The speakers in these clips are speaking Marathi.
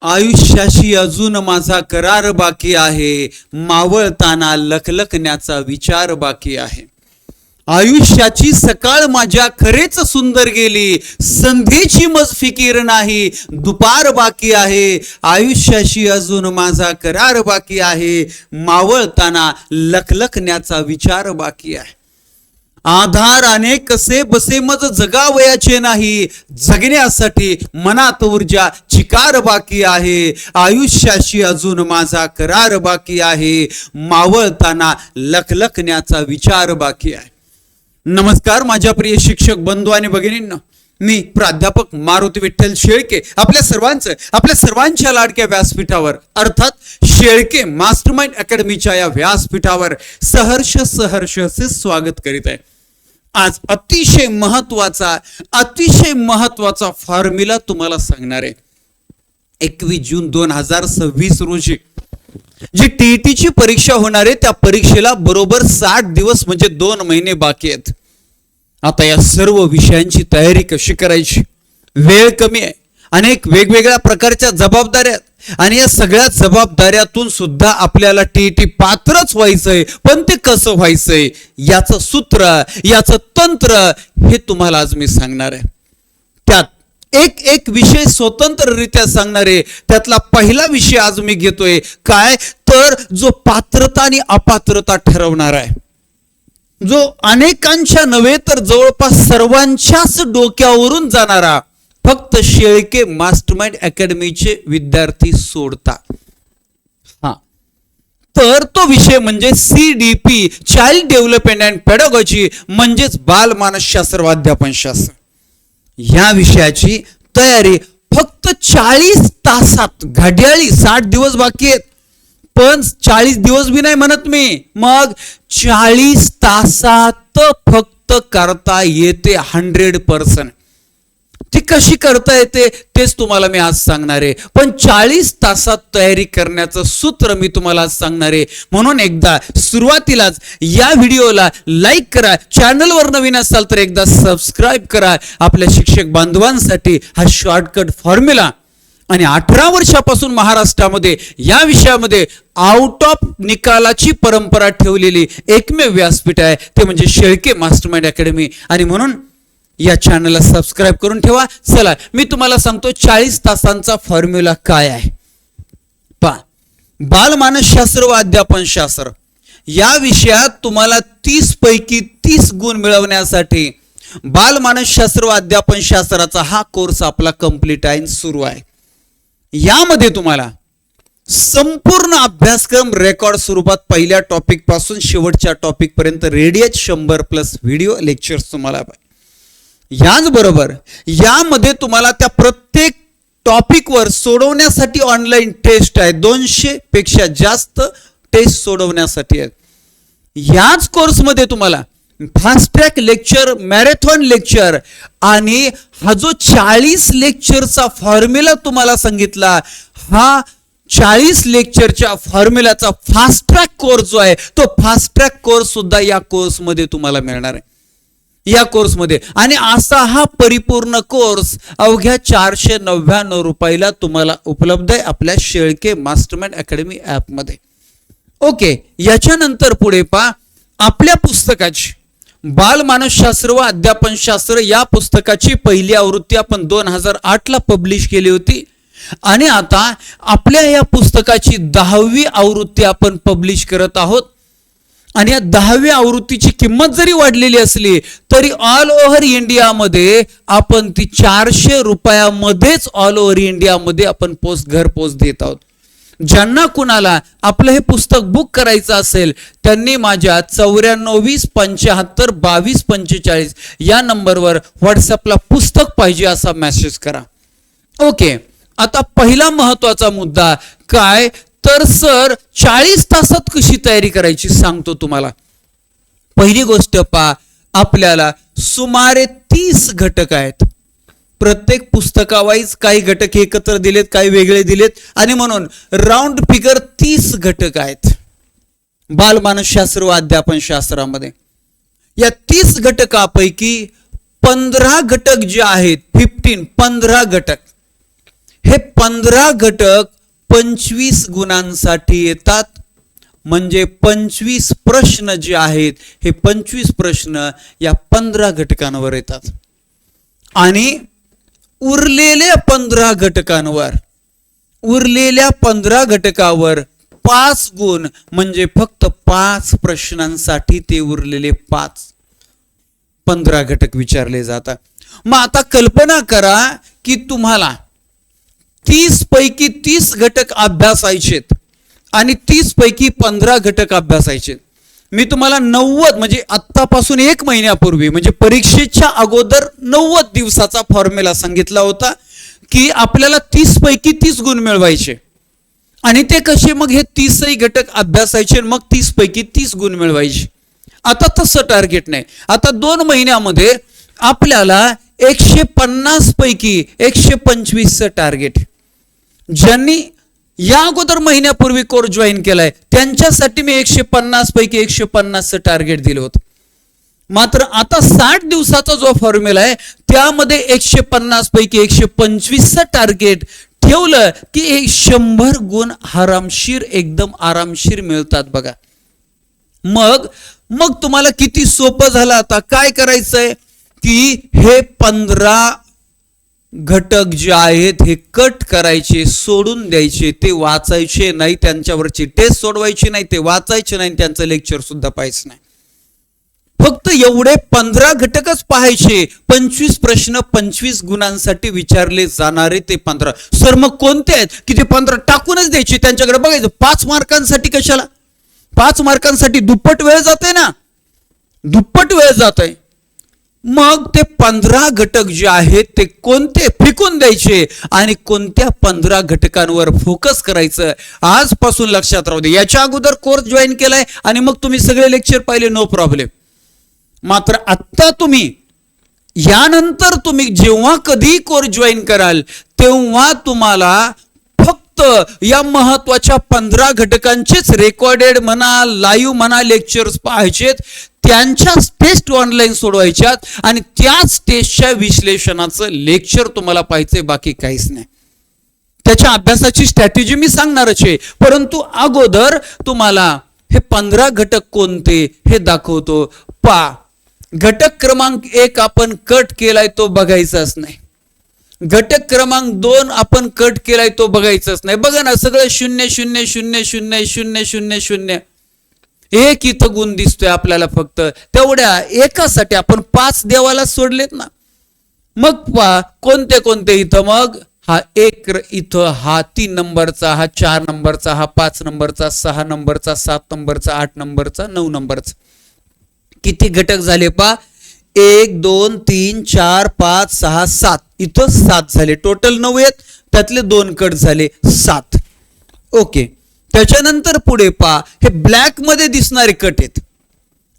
आयुष्याशी अजून माझा करार बाकी आहे, मावळताना लखलखण्याचा विचार बाकी आहे. आयुष्याची सकाळ माझ्या खरेच सुंदर गेली, संधीची मज फिकीर नाही, दुपार बाकी आहे. आयुष्याशी अजून माझा करार बाकी आहे, मावळताना लखलखण्याचा विचार बाकी आहे. आधार अनेक कसे बसे मज जगावयाचे नाही, जगण्यासाठी मनात ऊर्जा चिकार बाकी आहे. आयुष्याशी अजून माझा करार बाकी आहे, मावळताना लखलखण्याचा विचार बाकी आहे. नमस्कार माझ्या प्रिय शिक्षक बंधू आणि भगिनींनो, मी प्राध्यापक मारुती विठ्ठल शेळके आपल्या सर्वांच्या लाडक्या व्यासपीठावर अर्थात शेळके मास्टरमाइंड अकॅडमीच्या या व्यासपीठावर सहर्ष असे स्वागत करीत आहे. आज अतिशय महत्वाचा फॉर्म्युला तुम्हाला सांगणार आहे. 21 जून 2026 रोजी जी टीईटीची परीक्षा होणार आहे, त्या परीक्षेला बरोबर 60 दिवस म्हणजे 2 महिने बाकी आहेत. आता या सर्व विषयांची तयारी कशी करायची, वेळ कमी आहे, अनेक वेगवेगळ्या प्रकारच्या जबाबदाऱ्या आणि या सगळ्या जबाबदाऱ्यातून सुद्धा आपल्याला टीईटी पात्रच व्हायचंय. पण ते कसं व्हायचंय, याचं सूत्र, याचं तंत्र हे तुम्हाला आज मी सांगणार आहे. त्यात एक विषय स्वतंत्ररित्या सांगणार आहे. त्यातला पहिला विषय आज मी घेतोय, काय तर जो पात्रता आणि अपात्रता ठरवणार आहे, जो अनेकांच्या नव्हे तर जवळपास सर्वांच्याच डोक्यावरून जाणारा फक्त शेळके मास्टरमाइंड अकॅडमीचे विद्यार्थी सोडता. तर तो विषय म्हणजे CDP, child development and pedagogy, म्हणजेच बाल मानसशास्त्र व अध्यापनशास्त्र. या विषयाची तयारी फक्त 40 तासात, घड्याळी 60 दिवस बाकी आहेत, पण 40 दिवस भी नाही म्हणत मी, मग 40 तासात फक्त करता येते 100%. ती कशी करता येते तेच तुम्हाला मी आज सांगणार आहे. पण 40 तासात तयारी करण्याचं सूत्र मी तुम्हाला आज सांगणार आहे. म्हणून एकदा सुरुवातीलाच या व्हिडिओला लाईक करा, चॅनलवर नवीन असाल तर एकदा सबस्क्राईब करा. आपल्या शिक्षक बांधवांसाठी हा शॉर्टकट फॉर्म्युला. आणि 18 वर्षापासून महाराष्ट्रामध्ये या विषयामध्ये आउट ऑफ निकालाची परंपरा ठेवलेली एकमेव व्यासपीठ आहे, ते म्हणजे शेळके मास्टरमाइंड अकॅडमी. आणि म्हणून या चॅनलला सबस्क्राईब करून ठेवा. चला मी तुम्हाला सांगतो 40 तासांचा फॉर्म्युला काय आहे. बालमानसशास्त्र व अध्यापनशास्त्र या विषयात तुम्हाला 30 पैकी 30 गुण मिळवण्यासाठी बालमानसशास्त्र व अध्यापनशास्त्राचा हा कोर्स आपला कंप्लीट आहे, सुरू आहे. यामध्ये तुम्हाला संपूर्ण अभ्यासक्रम रेकॉर्ड स्वरूपात पहिल्या टॉपिक पासून शेवटच्या टॉपिक पर्यंत रेडी आहेत. 100+ व्हिडिओ लेक्चर्स तुम्हाला. याचबरोबर यामध्ये तुम्हाला त्या प्रत्येक टॉपिकवर सोडवण्यासाठी ऑनलाईन टेस्ट आहे. 200 पेक्षा जास्त टेस्ट सोडवण्यासाठी आहेत. याच कोर्समध्ये तुम्हाला fast track lecture, marathon lecture आणि हा जो 40 लेक्चरचा फॉर्म्युला तुम्हाला सांगितला, हा 40 लेक्चरच्या फॉर्म्युलाचा फास्ट ट्रॅक कोर्स जो आहे, तो फास्ट ट्रॅक कोर्स सुद्धा या कोर्समध्ये तुम्हाला मिळणार आहे. या कोर्समध्ये आणि असा हा परिपूर्ण कोर्स अवघ्या 499 रुपयाला तुम्हाला उपलब्ध आहे आपल्या शेळके मास्टरमाइंड अकॅडमी ॲपमध्ये. ओके, याच्यानंतर पुढे पहा, आपल्या पुस्तकाची बालमानसशास्त्र व अध्यापनशास्त्र या पुस्तकाची पहिली आवृत्ती आपण 2008 ला पब्लिश केली होती. आणि आता आपल्या या पुस्तकाची 10वी आवृत्ती आपण पब्लिश करत आहोत. आणि या 10व्या आवृत्तीची किंमत जरी वाढलेली असली तरी ऑल ओव्हर इंडियामध्ये आपण ती 400 रुपयामध्येच ऑल ओव्हर इंडियामध्ये आपण घरपोच देत आहोत. ज्यांना कुणाला आपलं हे पुस्तक बुक करायचं असेल त्यांनी माझ्या 9420752245 या नंबरवर व्हॉट्सअपला पुस्तक पाहिजे असा मेसेज करा. ओके, आता पहिला महत्वाचा मुद्दा काय तर सर 40 तासात कशी तयारी करायची सांगतो तुम्हाला. पहिली गोष्ट पहा, आपल्याला सुमारे 30 घटक आहेत. प्रत्येक पुस्तकावाईज काही घटक एकत्र दिलेत, काही वेगळे दिलेत आणि म्हणून राऊंड फिगर 30 घटक आहेत बालमानसशास्त्र व अध्यापनशास्त्रामध्ये. या 30 घटकापैकी 15 घटक जे आहेत 15 घटक हे 15 घटक 25 गुणांसाठी येतात. म्हणजे 25 प्रश्न जे आहेत हे 25 प्रश्न या 15 घटकांवर येतात. आणि उरलेल्या 15 घटकावर 5 गुण म्हणजे फक्त 5 प्रश्नांसाठी ते उरलेले 15 घटक विचारले जातात. मग आता कल्पना करा की तुम्हाला 30 पैकी 30 घटक अभ्यासायचेत आणि 30 पैकी 15 घटक अभ्यासायचे. मी तुम्हाला 90 म्हणजे आत्तापासून 1 महिन्यापूर्वी म्हणजे परीक्षेच्या अगोदर 90 दिवसाचा फॉर्म्युला सांगितला होता की आपल्याला 30 पैकी 30 गुण मिळवायचे. आणि ते कसे? मग हे 30ही घटक अभ्यासायचे मग 30 पैकी 30 गुण मिळवायचे. आता तसं टार्गेट नाही. आता 2 महिन्यामध्ये आपल्याला 150 पैकी 125चं टार्गेट. ज्यांनी या अगोदर महिन्यापूर्वी कोर्स जॉईन केलाय त्यांच्यासाठी मी 150 पैकी 150चं टार्गेट दिलं होतं. मात्र आता 60 दिवसाचा जो फॉर्म्युला आहे त्यामध्ये 150 पैकी 125चं टार्गेट ठेवलं की 100 गुण आरामशीर एकदम आरामशीर मिळतात बघा. मग तुम्हाला किती सोपं झालं. आता काय करायचंय की हे 15 घटक जे आहेत हे कट करायचे, सोडून द्यायचे, ते वाचायचे नाही, त्यांच्यावरची टेस्ट सोडवायची नाही, ते वाचायचे नाही, त्यांचं लेक्चर सुद्धा पाहायचं नाही. फक्त एवढे 15 घटकच पाहायचे. 25 प्रश्न 25 गुणांसाठी विचारले जाणारे ते 15. सर मग कोणते आहेत की ते 15 टाकूनच द्यायचे, त्यांच्याकडे बघायचं. 5 मार्कांसाठी कशाला? 5 मार्कांसाठी दुप्पट वेळ जाते ना, दुप्पट वेळ जात आहे. मग ते 15 घटक जे आहेत ते कोणते फेकून द्यायचे आणि कोणत्या 15 घटकांवर फोकस करायचं आजपासून लक्षात राहू दे. याच्या अगोदर कोर्स जॉईन केलाय आणि मग तुम्ही सगळे लेक्चर पाहिले, नो प्रॉब्लेम. मात्र आत्ता तुम्ही यानंतर तुम्ही जेव्हा कधी कोर्स जॉईन कराल तेव्हा तुम्हाला फक्त या महत्वाच्या 15 घटकांचेच रेकॉर्डेड म्हणा, लाईव्ह म्हणा लेक्चर्स पाहायचेत. त्यांच्याच टेस्ट ऑनलाईन सोडवायच्यात आणि त्याच टेस्टच्या विश्लेषणाचं लेक्चर तुम्हाला पाहिजे, बाकी काहीच नाही. त्याच्या अभ्यासाची स्ट्रॅटेजी मी सांगणारच आहे, परंतु अगोदर तुम्हाला हे 15 घटक कोणते हे दाखवतो. घटक क्रमांक 1 आपण कट केलाय तो बघायचाच नाही. घटक क्रमांक 2 आपण कट केलाय तो बघायचाच नाही. बघा ना, सगळं 0 0 0 0 0 0 0. एक इथं गुण दिसतोय आपल्याला. फक्त तेवढ्या एकासाठी आपण 5 देवाला सोडलेत ना. मग कोणते कोणते इथं? मग हा 1 इथं, हा 3 नंबरचा, हा 4 नंबरचा, हा 5 नंबरचा, 6 नंबरचा, 7 नंबरचा, 8 नंबरचा, 9 नंबरचा. किती घटक झाले 1 2 3 4 5 6 7. इथं 7 झाले. टोटल 9 आहेत, त्यातले 2 कट झाले, 7. ओके. त्याच्यानंतर पुढे हे ब्लॅक मध्ये दिसणारे कट आहेत.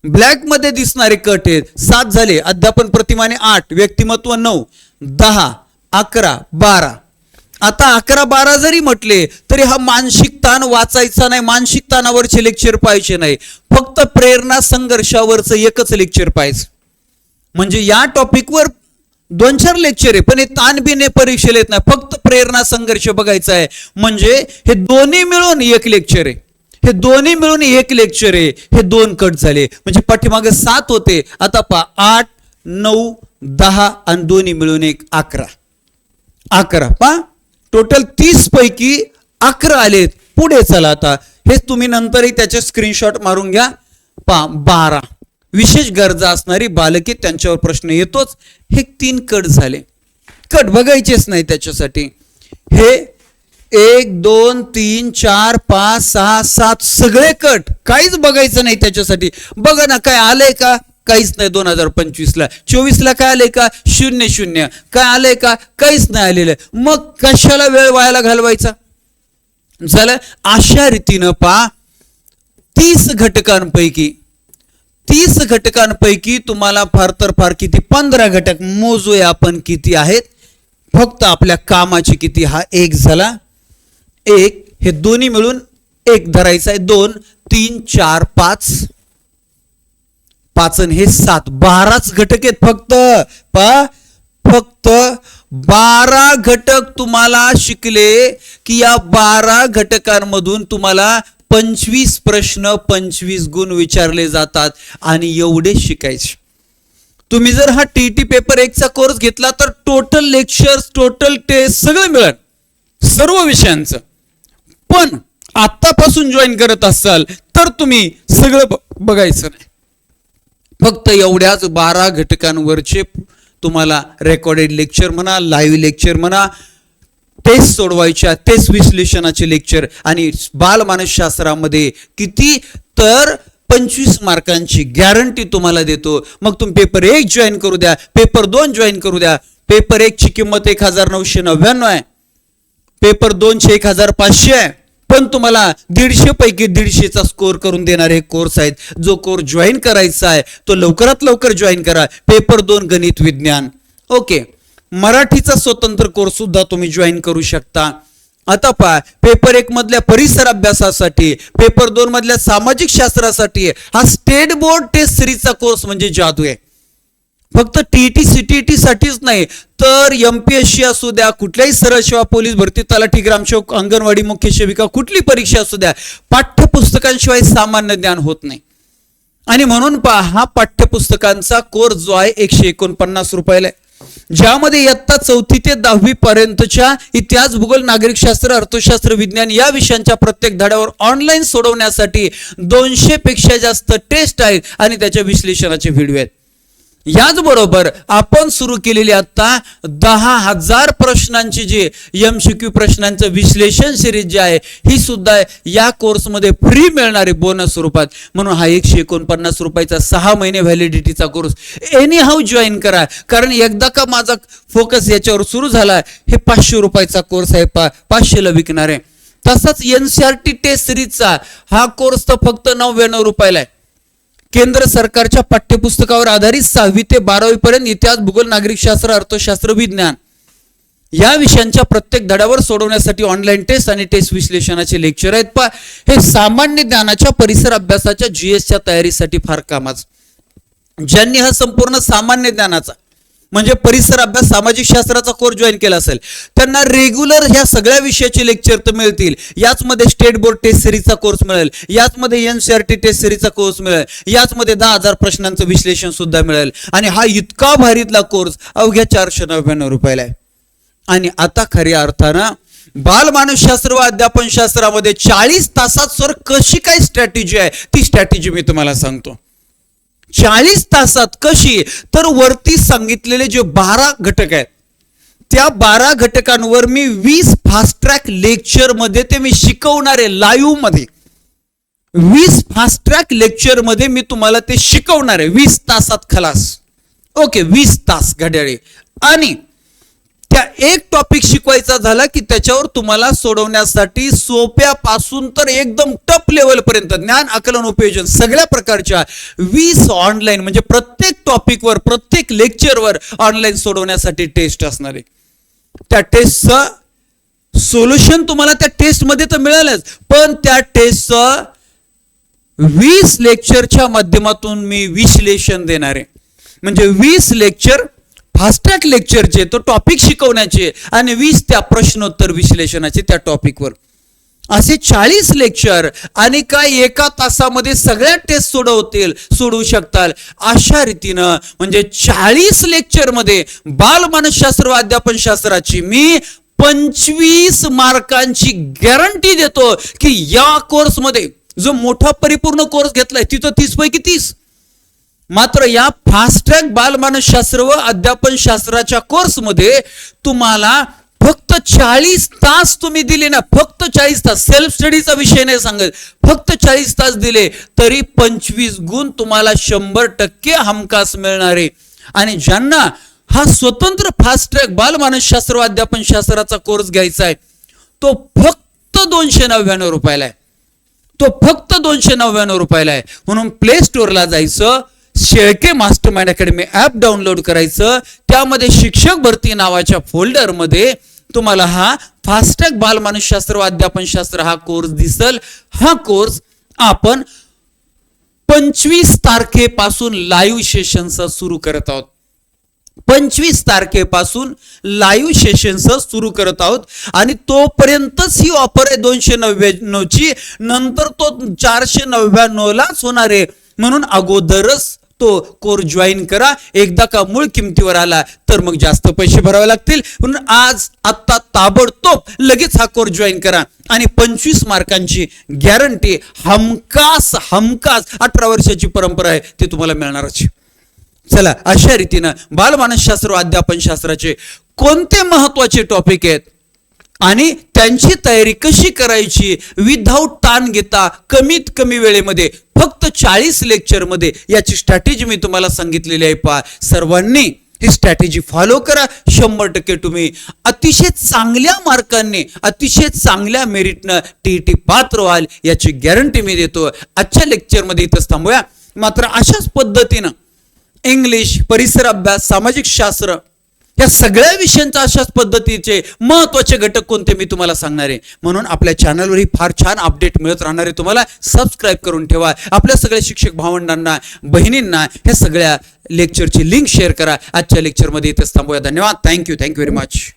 ब्लॅक मध्ये दिसणारे कट आहेत 7 झाले. अध्यापन प्रतिमाने 8, व्यक्तिमत्व 9, 10, 11, 12. आता 11 12 जरी म्हटले तरी हा मानसिक ताण वाचायचा नाही, मानसिक ताणावरचे लेक्चर पाहायचे नाही. फक्त प्रेरणा संघर्षावरचं एकच लेक्चर पाहायचं. म्हणजे या टॉपिकवर 2-4 लेक्चर आहे, पण हे ताणबिने परीक्षेला येत नाही. फक्त प्रेरणा संघर्ष बघायचा आहे. म्हणजे हे दोन्ही मिळून एक लेक्चर आहे, हे दोन्ही मिळून एक लेक्चर आहे. हे 2 कट झाले. म्हणजे पाठीमागे 7 होते, आता 8 9 10 आणि दोन्ही मिळून एक 11. टोटल 30 पैकी 11 आलेत. पुढे चला. आता हे तुम्ही नंतरही त्याचे स्क्रीनशॉट मारून घ्या. 12 विशेष गरजा असणारी बालके, त्यांच्यावर प्रश्न येतोच. हे 3 कट झाले. कट बघायचेच नाही त्याच्यासाठी. हे 1 2 3 4 5 6 7 सगळे कट, काहीच बघायचं नाही त्याच्यासाठी. बघा ना काय आलंय का? काहीच नाही. 2025ला 24ला काय आलंय का? 0 0. काय आलंय का? काहीच नाही आलेलं. मग कशाला वेळ वायाला घालवायचा? झालं. अशा रीतीनं 30 घटकांपैकी तुम्हाला फार तर फार किती? 15 घटक मोजूया आपण किती आहेत. फक्त आपल्या कामाची किती? हा 1 झाला. 1 हे दोन्ही मिळून 1 धरायचा आहे. 2 3 4 5 5 हे 7. 12च घटक आहेत फक्त. फक्त 12 घटक तुम्हाला शिकले की या 12 घटकांमधून तुम्हाला 25 प्रश्न 25 गुण विचारले जातात आणि एवढे शिकायचे. तुम्ही जर हा टीटी पेपर 1 चा कोर्स घेतला तर टोटल लेक्चर्स, टोटल टेस्ट सगळं मिळेल सर्व विषयांचं. पण आतापासून जॉईन करत असाल तर तुम्ही सगळं बघायचं नाही. फक्त एवढ्याच 12 घटकांवरचे तुम्हाला रेकॉर्डेड लेक्चर म्हणा, लाईव्ह लेक्चर म्हणा, टेस्ट सोडवायच्या, टेस्ट विश्लेषणाचे लेक्चर. आणि बालमानसशास्त्रामध्ये किती तर 25 मार्कांची गॅरंटी तुम्हाला देतो. मग तुम्ही पेपर 1 जॉईन करू द्या, पेपर 2 जॉईन करू द्या. पेपर 1 ची किंमत 1999 आहे, पेपर 2 ची 1500 आहे. पण तुम्हाला 150 पैकी 150चा स्कोर करून देणारे कोर्स आहेत. जो कोर्स जॉईन करायचा आहे तो लवकरात लवकर जॉईन करा. पेपर 2 गणित विज्ञान, ओके. मराठीचा स्वतंत्र कोर्स सुद्धा तुम्ही जॉईन करू शकता. आता पहा, पेपर 1 मधल्या परिसर अभ्यासासाठी, पेपर 2 मधल्या सामाजिक शास्त्रासाठी हा स्टेट बोर्ड टेस्ट सिरीजचा कोर्स म्हणजे जादू आहे. फक्त टीईटी सीटीईटी साठीच नाही तर एमपीएससी असू द्या, कुठल्याही सरळ सेवा, पोलीस भरती, तलाठी, ग्रामसेवक, अंगणवाडी मुख्य सेविका, कुठली परीक्षा असू द्या, पाठ्यपुस्तकांशिवाय सामान्य ज्ञान होत नाही. आणि म्हणून पहा, हा पाठ्यपुस्तकांचा कोर्स जो आहे 149 रुपयाला आहे, ज्यामध्ये इयत्ता 4थी ते 10वी पर्यंतच्या इतिहास, भूगोल, नागरिकशास्त्र, अर्थशास्त्र, विज्ञान या विषयांच्या प्रत्येक धड्यावर ऑनलाईन सोडवण्यासाठी 200 पेक्षा जास्त टेस्ट आहेत आणि त्याच्या विश्लेषणाचे व्हिडिओ आहेत. याचबरोबर आपण सुरू केलेली आता 10,000 प्रश्नांची जी MCQ प्रश्नांचं विश्लेषण सिरीज जी आहे ही सुद्धा या कोर्समध्ये फ्री मिळणारे बोनस स्वरूपात. म्हणून हा 149 रुपयाचा 6 महिने व्हॅलिडिटीचा कोर्स एनी हाऊ जॉईन करा. कारण एकदा का माझा फोकस याच्यावर सुरू झाला, हे 500 रुपयाचा कोर्स आहे, 500ला विकणार आहे. तसाच NCERT टेस्ट सिरीजचा हा कोर्स तर फक्त 99 रुपयाला आहे. केंद्र सरकारच्या पाठ्यपुस्तकावर आधारित 6वी ते 12वी पर्यंत इतिहास, भूगोल, नागरिकशास्त्र, अर्थशास्त्र, विज्ञान या विषयांच्या प्रत्येक धड्यावर सोडवण्यासाठी ऑनलाईन टेस्ट आणि टेस्ट विश्लेषणाचे लेक्चर आहेत. पहा, हे सामान्य ज्ञानाच्या परिसर अभ्यासाच्या GSच्या तयारीसाठी फार कामाचं. ज्यांनी हा संपूर्ण सामान्य ज्ञानाचा म्हणजे परिसर अभ्यास, सामाजिक शास्त्राचा कोर्स जॉईन केला असेल त्यांना रेग्युलर ह्या सगळ्या विषयाचे लेक्चर तर मिळतील. याचमध्ये स्टेट बोर्ड टेस्ट सिरीजचा कोर्स मिळेल, याचमध्ये NCERT टेस्ट सिरीजचा कोर्स मिळेल, याचमध्ये 10,000 प्रश्नांचं विश्लेषण सुद्धा मिळेल. आणि हा इतका भारीतला कोर्स अवघ्या 499 रुपयाला आहे. आणि आता खऱ्या अर्थानं बालमानसशास्त्र व अध्यापन शास्त्रामध्ये 40 तासात सर कशी काय स्ट्रॅटेजी आहे, ती स्ट्रॅटेजी मी तुम्हाला सांगतो. 40 तासात कशी, तर वरती सांगितलेले जे 12 घटक आहेत त्या 12 घटकांवर मी 20 फास्ट ट्रॅक लेक्चर मध्ये ते मी शिकवणार आहे. लाईव्ह मध्ये 20 फास्ट ट्रॅक लेक्चर मध्ये मी तुम्हाला ते शिकवणार आहे 20 तासात खलास. ओके, 20 तास घड्याळे. आणि त्या एक टॉपिक शिकवायचा झाला की त्याच्यावर तुम्हाला सोडवण्यासाठी सोप्यापासून तर एकदम टफ लेवल पर्यंत ज्ञान, आकलन, उपयोजन सगळ्या प्रकारच्या 20 ऑनलाईन म्हणजे प्रत्येक टॉपिकवर, प्रत्येक लेक्चरवर ऑनलाईन सोडवण्यासाठी टेस्ट असणार आहे. त्या टेस्टचं सोल्युशन तुम्हाला त्या टेस्ट मध्ये तर मिळालंच, पण त्या टेस्टचं 20 लेक्चरच्या माध्यमातून मी विश्लेषण देणार आहे. म्हणजे 20 लेक्चर फास्ट ट्रॅक लेक्चरचे, तो टॉपिक शिकवण्याचे, आणि 20 त्या प्रश्नोत्तर विश्लेषणाचे त्या टॉपिकवर. असे 40 लेक्चर आणि काय एका तासामध्ये सगळ्या टेस्ट सोडवू शकताल अशा रीतीनं. म्हणजे 40 लेक्चर मध्ये बालमानसशास्त्र व अध्यापन शास्त्राची मी 25 मार्कांची गॅरंटी देतो की या कोर्समध्ये जो मोठा परिपूर्ण कोर्स घेतलाय तिथं 30 पैकी 30. मात्र या फास्ट ट्रॅक बालमानसशास्त्र व अध्यापन शास्त्राच्या कोर्समध्ये तुम्हाला फक्त 40 तास तुम्ही दिले ना, फक्त 40 तास, सेल्फ स्टडीचा विषय नाही सांगत, फक्त 40 तास दिले तरी 25 गुण तुम्हाला 100% हमखास मिळणारे. आणि ज्यांना हा स्वतंत्र फास्ट ट्रॅक बालमानसशास्त्र व अध्यापन शास्त्राचा कोर्स घ्यायचा आहे तो फक्त 299 रुपयाला आहे. तो फक्त 299 रुपयाला आहे. म्हणून प्ले स्टोअरला जायचं, Shelke mastermind academy app download करायचं, त्यामध्ये शिक्षक भरती नावाच्या फोल्डर मध्ये तुम्हाला हा फास्ट ट्रॅक बालमानसशास्त्र व अध्यापन शास्त्र हा कोर्स दिसल. हा कोर्स आपण 25 तारखेपासून लाईव्ह सेशनचा सुरू करत आहोत. 25 तारखेपासून लाईव्ह सेशन्स सुरू करत आहोत आणि तोपर्यंतच ही ऑफर आहे 299ची, नंतर तो 499लाच होणार आहे. म्हणून अगोदरच तो कोर्स जॉईन करा. एकदा का मूळ किमतीवर आला तर मग जास्त पैसे भरावे लागतील. म्हणून आज आत्ता ताबडतोब लगेच हा कोर्स जॉईन करा आणि 25 मार्कांची गॅरंटी हमखास 18 वर्षाची परंपरा आहे ती तुम्हाला मिळणारच. चला, अशा रीतीनं बालमानसशास्त्र व अध्यापनशास्त्राचे कोणते महत्वाचे टॉपिक आहेत आणि त्यांची तयारी कशी करायची विदाऊट ताण घेता कमीत कमी वेळेमध्ये फक्त 40 लेक्चरमध्ये याची स्ट्रॅटेजी मी तुम्हाला सांगितलेली आहे. पहा, सर्वांनी ही स्ट्रॅटेजी फॉलो करा. 100% तुम्ही अतिशय चांगल्या मार्कांनी अतिशय चांगल्या मेरिटनं TET पात्र व्हाल याची गॅरंटी मी देतो. आजच्या लेक्चरमध्ये इथंच थांबूया. मात्र अशाच पद्धतीनं इंग्लिश, परिसर अभ्यास, सामाजिक शास्त्र या सगळ्या विषयांचा अशाच पद्धतीचे महत्वाचे घटक कोणते मी तुम्हाला सांगणार आहे. म्हणून आपल्या चॅनलवरही फार छान अपडेट मिळत राहणार आहे. तुम्हाला सबस्क्राईब करून ठेवा. आपल्या सगळ्या शिक्षक भावंडांना, बहिणींना ह्या सगळ्या लेक्चरची लिंक शेअर करा. आजच्या लेक्चरमध्ये इथेच थांबूया. धन्यवाद. Thank you very much.